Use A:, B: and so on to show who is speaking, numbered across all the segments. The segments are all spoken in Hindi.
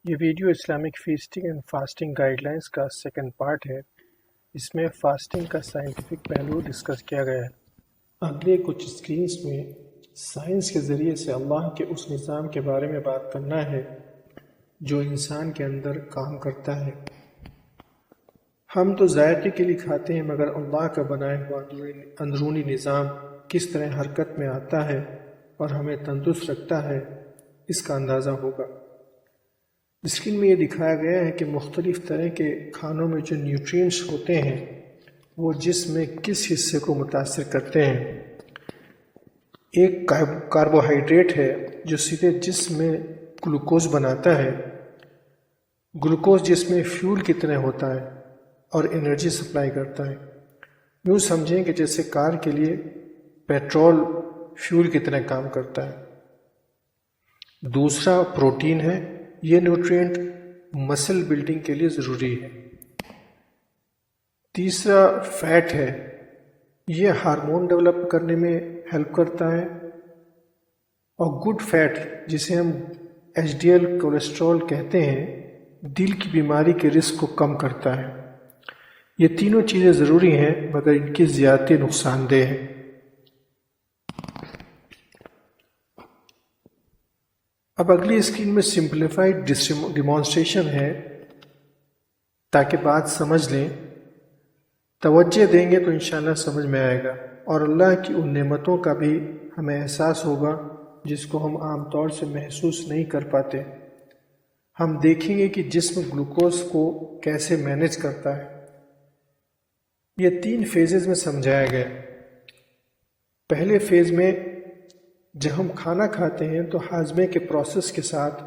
A: ये video Islamic feasting and fasting guidelines का सेकंड पार्ट है। इसमें फास्टिंग का साइंटिफिक पहलू डिस्कस किया गया है। अगले कुछ स्क्रीन्स में साइंस के ज़रिए से अल्लाह के उस निज़ाम के बारे में बात करना है जो इंसान के अंदर काम करता है। हम तो जायके के लिए खाते हैं, मगर अल्लाह का बनाया हुआ अंदरूनी निज़ाम किस तरह हरकत में आता है और हमें तंदुरुस्त रखता है, इसका अंदाज़ा होगा। स्क्रीन में ये दिखाया गया है कि मुख्तलिफ़ तरह के खानों में जो न्यूट्रिएंट्स होते हैं वो जिस्म में किस हिस्से को मुतासिर करते हैं। एक कार्बोहाइड्रेट है जो सीधे जिस्म में ग्लूकोज बनाता है। ग्लूकोज जिसमें फ्यूल की तरह होता है और एनर्जी सप्लाई करता है। यूँ समझें कि जैसे कार के लिए पेट्रोल फ्यूल की तरह काम करता है। दूसरा प्रोटीन है। ये न्यूट्रिएंट मसल बिल्डिंग के लिए ज़रूरी है। तीसरा फैट है। ये हार्मोन डेवलप करने में हेल्प करता है। और गुड फैट, जिसे हम एचडीएल कोलेस्ट्रॉल कहते हैं, दिल की बीमारी के रिस्क को कम करता है। ये तीनों चीज़ें ज़रूरी हैं, मगर इनकी ज़्यादती नुकसानदेह है। अब अगली स्क्रीन में सिंप्लीफाइड डिमॉन्स्ट्रेशन है ताकि बात समझ लें। तवज्जो देंगे तो इंशाल्लाह समझ में आएगा और अल्लाह की उन नेमतों का भी हमें एहसास होगा जिसको हम आमतौर से महसूस नहीं कर पाते। हम देखेंगे कि जिस्म ग्लूकोज को कैसे मैनेज करता है। ये 3 फेजेस में समझाया गया। पहले फेज में जब हम खाना खाते हैं तो हाजमे के प्रोसेस के साथ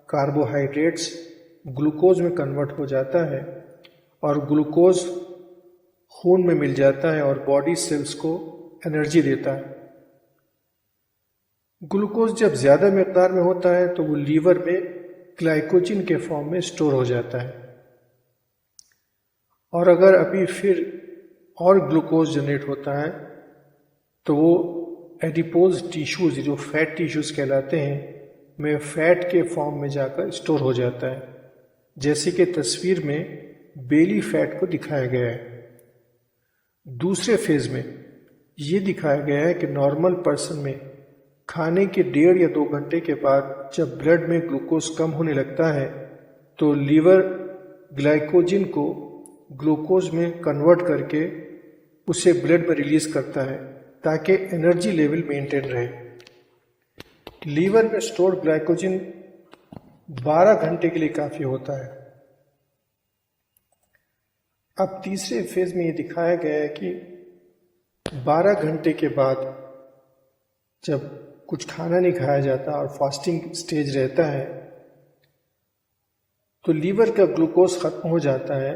A: कार्बोहाइड्रेट्स ग्लूकोज में कन्वर्ट हो जाता है और ग्लूकोज खून में मिल जाता है और बॉडी सेल्स को एनर्जी देता है। ग्लूकोज जब ज़्यादा मिकदार में होता है तो वो लीवर में ग्लाइकोजन के फॉर्म में स्टोर हो जाता है। और अगर अभी फिर और ग्लूकोज जनरेट होता है तो वो एडिपोज टिश्यूज, जो फैट टिश्यूज कहलाते हैं, में फैट के फॉर्म में जाकर स्टोर हो जाता है, जैसे कि तस्वीर में बेली फैट को दिखाया गया है। दूसरे फेज में ये दिखाया गया है कि नॉर्मल पर्सन में खाने के 1.5 या 2 घंटे के बाद जब ब्लड में ग्लूकोज कम होने लगता है तो लीवर ग्लाइकोजन को ग्लूकोज में कन्वर्ट करके उसे ब्लड में रिलीज करता है ताकि एनर्जी लेवल मेंटेन रहे। लीवर में स्टोर्ड ग्लाइकोजन 12 घंटे के लिए काफ़ी होता है। अब तीसरे फेज में ये दिखाया गया है कि 12 घंटे के बाद जब कुछ खाना नहीं खाया जाता और फास्टिंग स्टेज रहता है तो लीवर का ग्लूकोज खत्म हो जाता है।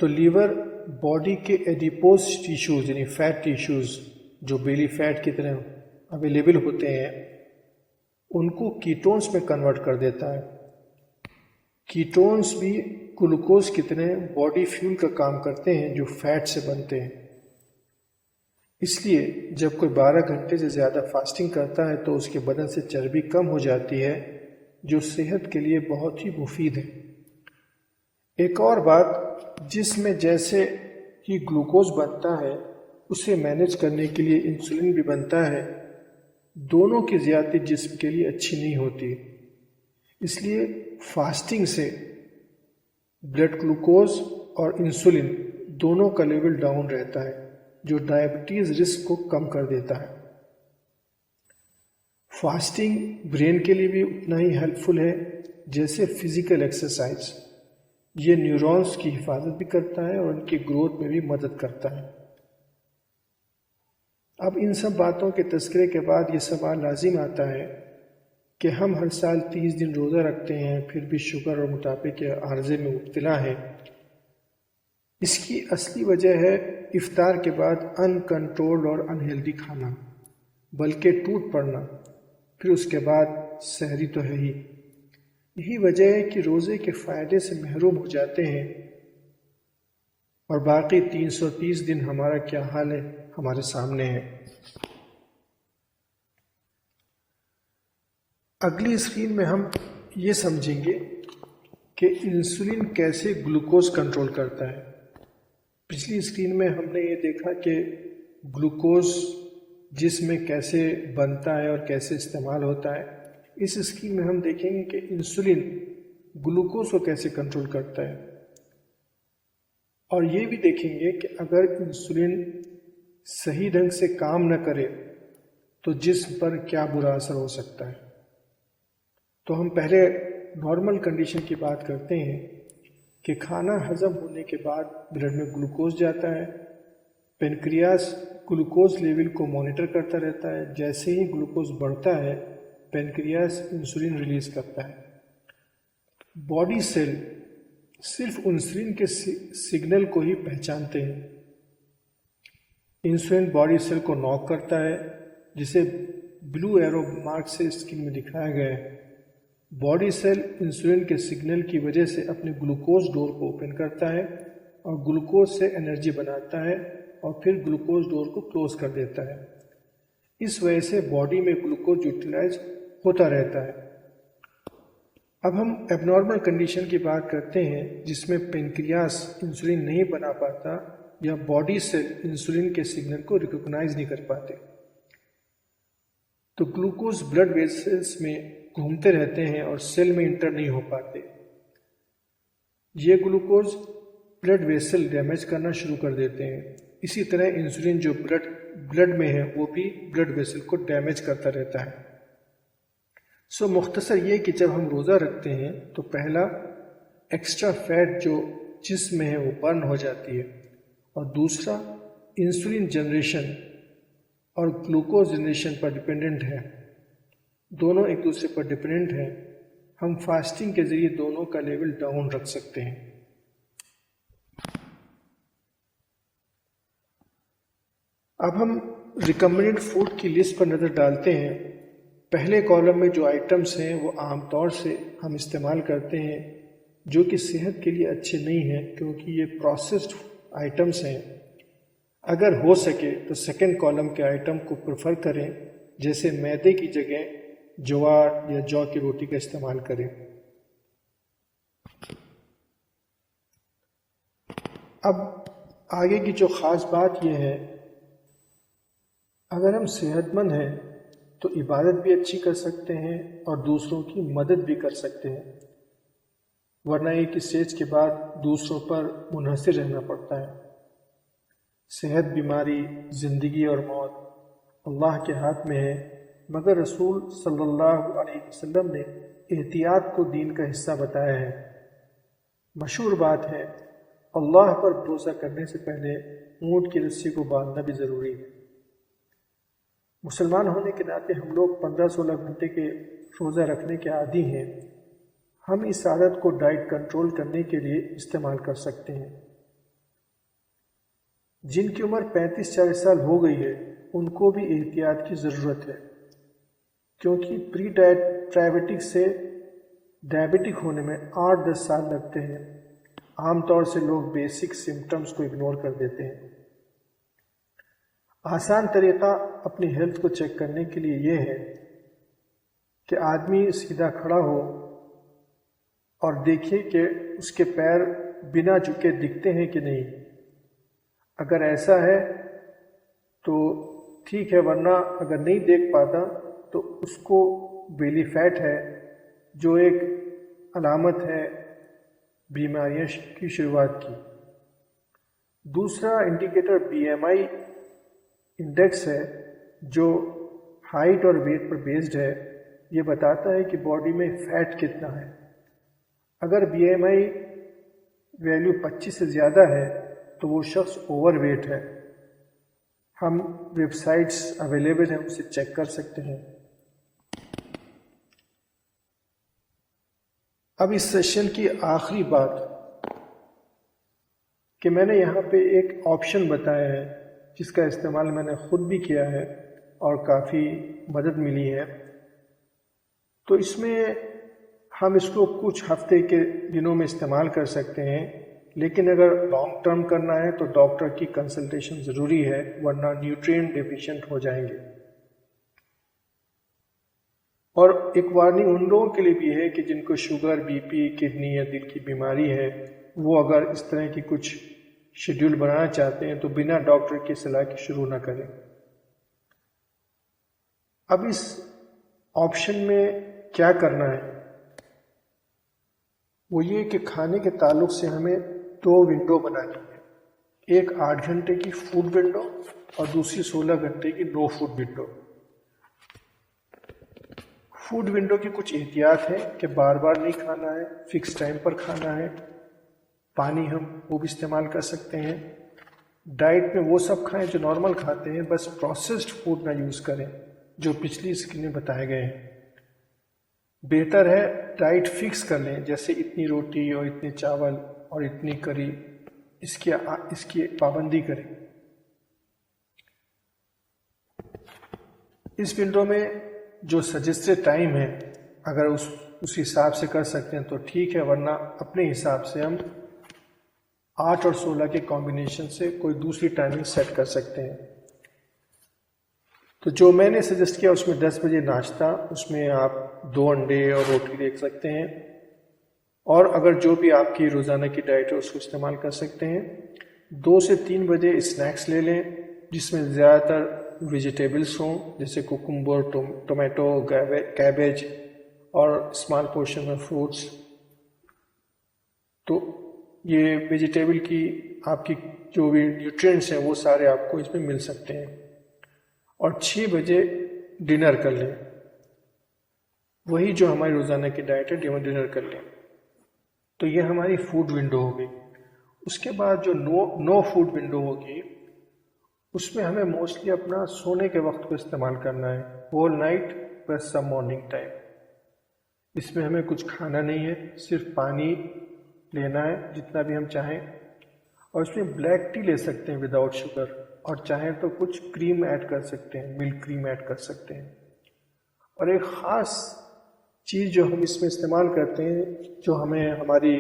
A: तो लीवर बॉडी के एडिपोज टिश्यूज यानी फैट टिश्यूज जो बेली फैट की तरह अवेलेबल होते हैं उनको कीटोन्स में कन्वर्ट कर देता है। कीटोन्स भी ग्लूकोज की तरह बॉडी फ्यूल का काम करते हैं जो फैट से बनते हैं। इसलिए जब कोई 12 घंटे से ज़्यादा फास्टिंग करता है तो उसके बदन से चर्बी कम हो जाती है, जो सेहत के लिए बहुत ही मुफीद है। एक और बात, जिसमें जैसे ही ग्लूकोज बनता है उसे मैनेज करने के लिए इंसुलिन भी बनता है। दोनों की ज़्यादती जिस्म के लिए अच्छी नहीं होती। इसलिए फास्टिंग से ब्लड ग्लूकोज और इंसुलिन दोनों का लेवल डाउन रहता है, जो डायबिटीज़ रिस्क को कम कर देता है। फास्टिंग ब्रेन के लिए भी उतना ही हेल्पफुल है जैसे फिजिकल एक्सरसाइज। ये न्यूरॉन्स की हिफाजत भी करता है और उनकी ग्रोथ में भी मदद करता है। अब इन सब बातों के तज़किरे के बाद ये सवाल लाजिम आता है कि हम हर साल 30 दिन रोज़ा रखते हैं, फिर भी शुगर और मोटापे के आर्जे में मुब्तला है। इसकी असली वजह है इफ्तार के बाद अनकंट्रोल्ड और अनहेल्दी खाना, बल्कि टूट पड़ना, फिर उसके बाद सहरी तो है ही। यही वजह है कि रोज़े के फ़ायदे से महरूम हो जाते हैं और बाकी 330 दिन हमारा क्या हाल है हमारे सामने है। अगली स्क्रीन में हम ये समझेंगे कि इंसुलिन कैसे ग्लूकोज कंट्रोल करता है। पिछली स्क्रीन में हमने ये देखा कि ग्लूकोज जिस्म में कैसे बनता है और कैसे इस्तेमाल होता है। इस स्क्रीन में हम देखेंगे कि इंसुलिन ग्लूकोज को कैसे कंट्रोल करता है, और ये भी देखेंगे कि अगर इंसुलिन सही ढंग से काम न करे तो जिस्म पर क्या बुरा असर हो सकता है। तो हम पहले नॉर्मल कंडीशन की बात करते हैं कि खाना हजम होने के बाद ब्लड में ग्लूकोज जाता है। पेनक्रियास ग्लूकोज लेवल को मॉनिटर करता रहता है। जैसे ही ग्लूकोज बढ़ता है पेनक्रियास इंसुलिन रिलीज करता है। बॉडी सेल सिर्फ इंसुलिन के सिग्नल को ही पहचानते हैं। इंसुलिन बॉडी सेल को नॉक करता है, जिसे ब्लू एरो मार्क से स्क्रीन में दिखाया गया है। बॉडी सेल इंसुलिन के सिग्नल की वजह से अपने ग्लूकोज डोर को ओपन करता है और ग्लूकोज से एनर्जी बनाता है और फिर ग्लूकोज डोर को क्लोज कर देता है। इस वजह से बॉडी में ग्लूकोज यूटिलाइज होता रहता है। अब हम एबनॉर्मल कंडीशन की बात करते हैं जिसमें पेनक्रियास इंसुलिन नहीं बना पाता या बॉडी सेल इंसुलिन के सिग्नल को रिकॉग्नाइज नहीं कर पाते। तो ग्लूकोज ब्लड वेसल्स में घूमते रहते हैं और सेल में इंटर नहीं हो पाते। ये ग्लूकोज ब्लड वेसल डैमेज करना शुरू कर देते हैं। इसी तरह इंसुलिन जो ब्लड में है वो भी ब्लड वेसल को डैमेज करता रहता है। सो मुख्तसर ये कि जब हम रोज़ा रखते हैं तो पहला एक्स्ट्रा फैट जो जिस्म में है वो बर्न हो जाती है, और दूसरा इंसुलिन जनरेशन और ग्लूकोज जनरेशन पर डिपेंडेंट है। दोनों एक दूसरे पर डिपेंडेंट हैं। हम फास्टिंग के ज़रिए दोनों का लेवल डाउन रख सकते हैं। अब हम रिकमेंडेड फूड की लिस्ट पर नज़र डालते हैं। पहले कॉलम में जो आइटम्स हैं वो आमतौर से हम इस्तेमाल करते हैं जो कि सेहत के लिए अच्छे नहीं हैं, क्योंकि ये प्रोसेस्ड आइटम्स हैं। अगर हो सके तो सेकंड कॉलम के आइटम को प्रेफर करें, जैसे मैदे की जगह ज्वार या जौ की रोटी का इस्तेमाल करें। अब आगे की जो ख़ास बात यह है, अगर हम सेहतमंद हैं तो इबादत भी अच्छी कर सकते हैं और दूसरों की मदद भी कर सकते हैं, वरना एक स्टेज के बाद दूसरों पर मुनहसर रहना पड़ता है। सेहत, बीमारी, ज़िंदगी और मौत अल्लाह के हाथ में है, मगर रसूल सल्लल्लाहु अलैहि वसल्लम ने एहतियात को दीन का हिस्सा बताया है। मशहूर बात है, अल्लाह पर भरोसा करने से पहले ऊँट की रस्सी को बांधना भी ज़रूरी है। मुसलमान होने के नाते हम लोग 15-16 घंटे के रोज़ा रखने के आदी हैं। हम इस आदत को डाइट कंट्रोल करने के लिए इस्तेमाल कर सकते हैं। जिनकी उम्र 35-40 साल हो गई है उनको भी एहतियात की ज़रूरत है, क्योंकि प्री डायबिटिक से डायबिटिक होने में 8-10 साल लगते हैं। आमतौर से लोग बेसिक सिम्टम्स को इग्नोर कर देते हैं। आसान तरीक़ा अपनी हेल्थ को चेक करने के लिए ये है कि आदमी सीधा खड़ा हो और देखिए कि उसके पैर बिना झुके दिखते हैं कि नहीं। अगर ऐसा है तो ठीक है, वरना अगर नहीं देख पाता तो उसको बेली फैट है, जो एक अलामत है बीमारियों की शुरुआत की। दूसरा इंडिकेटर BMI इंडेक्स है, जो हाइट और वेट पर बेस्ड है। ये बताता है कि बॉडी में फैट कितना है। अगर BMI वैल्यू 25 से ज़्यादा है तो वो शख्स ओवरवेट है। हम वेबसाइट्स अवेलेबल हैं, उसे चेक कर सकते हैं। अब इस सेशन की आखिरी बात कि मैंने यहाँ पे एक ऑप्शन बताया है जिसका इस्तेमाल मैंने ख़ुद भी किया है और काफ़ी मदद मिली है। तो इसमें हम इसको कुछ हफ्ते के दिनों में इस्तेमाल कर सकते हैं, लेकिन अगर लॉन्ग टर्म करना है तो डॉक्टर की कंसल्टेशन ज़रूरी है, वरना न्यूट्रिएंट डेफिशिएंट हो जाएंगे। और एक वार्निंग उन लोगों के लिए भी है कि जिनको शुगर, बीपी, किडनी या दिल की बीमारी है, वो अगर इस तरह की कुछ शेड्यूल बनाना चाहते हैं तो बिना डॉक्टर की सलाह के शुरू ना करें। अब इस ऑप्शन में क्या करना है, वो ये कि खाने के ताल्लुक से हमें 2 विंडो बनानी है, एक 8 घंटे की फूड विंडो और दूसरी 16 घंटे की no food window. Food window की कुछ एहतियात है कि बार बार नहीं खाना है, फिक्स टाइम पर खाना है, पानी हम वो भी इस्तेमाल कर सकते हैं। डाइट में वो सब खाएं जो नॉर्मल खाते हैं, बस प्रोसेस्ड फूड ना यूज़ करें जो पिछली स्क्रीन में बताए गए हैं। बेहतर है डाइट फिक्स कर लें, जैसे इतनी रोटी और इतने चावल और इतनी करी, इसकी पाबंदी करें। इस विंडो में जो सजेस्टेड टाइम है, अगर उस हिसाब से कर सकते हैं तो ठीक है, वरना अपने हिसाब से हम 8 और 16 के कॉम्बिनेशन से कोई दूसरी टाइमिंग सेट कर सकते हैं। तो जो मैंने सजेस्ट किया उसमें 10 बजे नाश्ता, उसमें आप 2 अंडे और रोटी ले सकते हैं, और अगर जो भी आपकी रोज़ाना की डाइट है उसको इस्तेमाल कर सकते हैं। 2 से 3 बजे स्नैक्स ले लें जिसमें ज़्यादातर वेजिटेबल्स हों, जैसे कुकुम्बर, टोमेटो, कैबेज और स्मॉल पोर्शन में फ्रूट्स। तो ये वेजिटेबल की आपकी जो भी न्यूट्रिएंट्स हैं वो सारे आपको इसमें मिल सकते हैं। और 6 बजे डिनर कर लें, वही जो हमारी रोज़ाना की डाइट है डिनर कर लें। तो ये हमारी फूड विंडो हो गई। उसके बाद जो नो फूड विंडो होगी, उसमें हमें मोस्टली अपना सोने के वक्त को इस्तेमाल करना है, होल नाइट प्लस सम मॉर्निंग टाइम। इसमें हमें कुछ खाना नहीं है, सिर्फ पानी लेना है जितना भी हम चाहें, और इसमें ब्लैक टी ले सकते हैं विदाउट शुगर, और चाहें तो कुछ क्रीम ऐड कर सकते हैं, मिल्क क्रीम ऐड कर सकते हैं। और एक ख़ास चीज़ जो हम इसमें इस्तेमाल करते हैं, जो हमें हमारी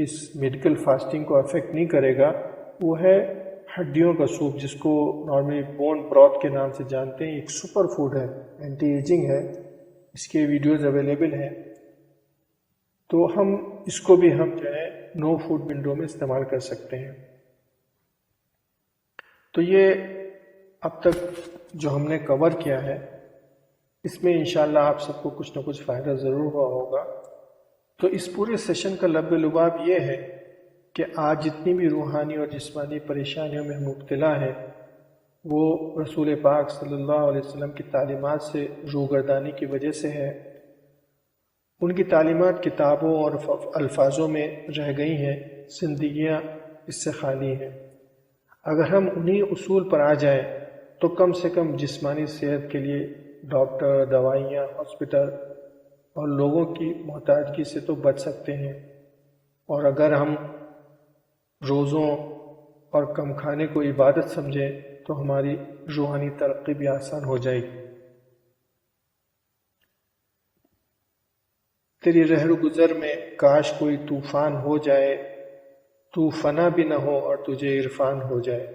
A: इस मेडिकल फास्टिंग को अफेक्ट नहीं करेगा, वो है हड्डियों का सूप, जिसको नॉर्मली बोन ब्रॉथ के नाम से जानते हैं। एक सुपर फूड है, एंटी एजिंग है, इसके वीडियोस अवेलेबल हैं। तो हम इसको भी हम जो है नो फूड विंडो में इस्तेमाल कर सकते हैं। तो ये अब तक जो हमने कवर किया है, इसमें इंशाल्लाह आप सबको कुछ ना कुछ फ़ायदा ज़रूर हुआ होगा। तो इस पूरे सेशन का लब्ब-ए-लुबाब ये है कि आज जितनी भी रूहानी और जिस्मानी परेशानियों में हम मुब्तला हैं, वो रसूल पाक सल्लल्लाहु अलैहि वसल्लम की तालीमात से रूगर्दानी की वजह से है। उनकी तालीमात किताबों और अल्फाजों में रह गई हैं, ज़िंदगियाँ इससे खाली हैं। अगर हम उन्हीं उसूल पर आ जाएं तो कम से कम जिस्मानी सेहत के लिए डॉक्टर, दवाइयाँ, हॉस्पिटल और लोगों की मोहताजगी से तो बच सकते हैं। और अगर हम रोज़ों और कम खाने को इबादत समझें तो हमारी रूहानी तरक्की भी आसान हो जाएगी। तेरी रहर गुज़र में काश कोई तूफ़ान हो जाए, तू फना भी न हो और तुझे इरफान हो जाए।